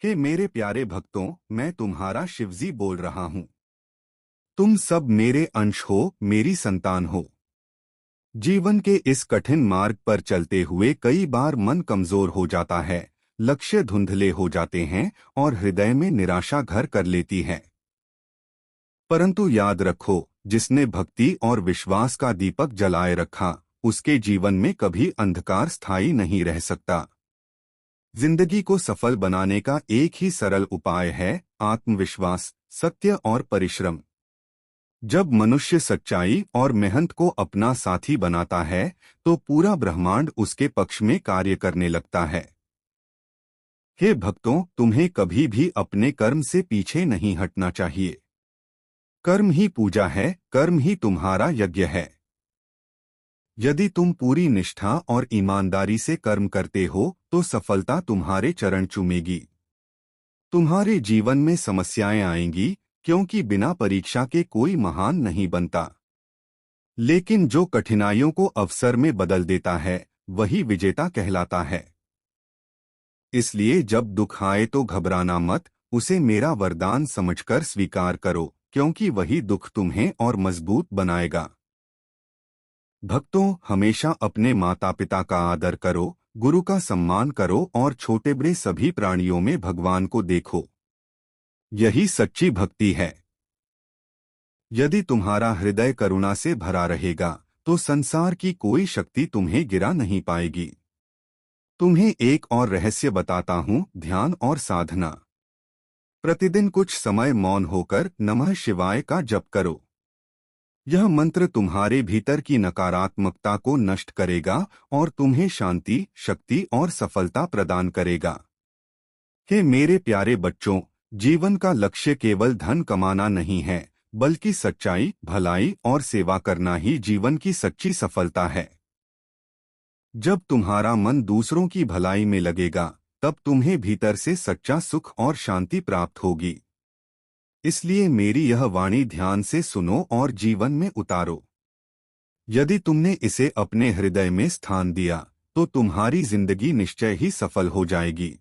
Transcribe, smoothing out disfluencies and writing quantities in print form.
हे मेरे प्यारे भक्तों, मैं तुम्हारा शिवजी बोल रहा हूँ। तुम सब मेरे अंश हो, मेरी संतान हो। जीवन के इस कठिन मार्ग पर चलते हुए कई बार मन कमजोर हो जाता है, लक्ष्य धुंधले हो जाते हैं और हृदय में निराशा घर कर लेती है। परंतु याद रखो, जिसने भक्ति और विश्वास का दीपक जलाए रखा, उसके जीवन में कभी अंधकार स्थायी नहीं रह सकता। जिंदगी को सफल बनाने का एक ही सरल उपाय है, आत्मविश्वास, सत्य और परिश्रम। जब मनुष्य सच्चाई और मेहनत को अपना साथी बनाता है, तो पूरा ब्रह्मांड उसके पक्ष में कार्य करने लगता है। हे भक्तों, तुम्हें कभी भी अपने कर्म से पीछे नहीं हटना चाहिए। कर्म ही पूजा है, कर्म ही तुम्हारा यज्ञ है। यदि तुम पूरी निष्ठा और ईमानदारी से कर्म करते हो, तो सफलता तुम्हारे चरण चूमेगी। तुम्हारे जीवन में समस्याएं आएंगी, क्योंकि बिना परीक्षा के कोई महान नहीं बनता। लेकिन जो कठिनाइयों को अवसर में बदल देता है, वही विजेता कहलाता है। इसलिए जब दुख आए तो घबराना मत, उसे मेरा वरदान समझकर स्वीकार करो, क्योंकि वही दुख तुम्हें और मजबूत बनाएगा। भक्तों, हमेशा अपने माता पिता का आदर करो, गुरु का सम्मान करो और छोटे बड़े सभी प्राणियों में भगवान को देखो। यही सच्ची भक्ति है। यदि तुम्हारा हृदय करुणा से भरा रहेगा, तो संसार की कोई शक्ति तुम्हें गिरा नहीं पाएगी। तुम्हें एक और रहस्य बताता हूँ, ध्यान और साधना। प्रतिदिन कुछ समय मौन होकर नमः शिवाय का जप करो। यह मंत्र तुम्हारे भीतर की नकारात्मकता को नष्ट करेगा और तुम्हें शांति, शक्ति और सफलता प्रदान करेगा। हे मेरे प्यारे बच्चों, जीवन का लक्ष्य केवल धन कमाना नहीं है, बल्कि सच्चाई, भलाई और सेवा करना ही जीवन की सच्ची सफलता है। जब तुम्हारा मन दूसरों की भलाई में लगेगा, तब तुम्हें भीतर से सच्चा सुख और शांति प्राप्त होगी। इसलिए मेरी यह वाणी ध्यान से सुनो और जीवन में उतारो। यदि तुमने इसे अपने हृदय में स्थान दिया, तो तुम्हारी जिंदगी निश्चय ही सफल हो जाएगी।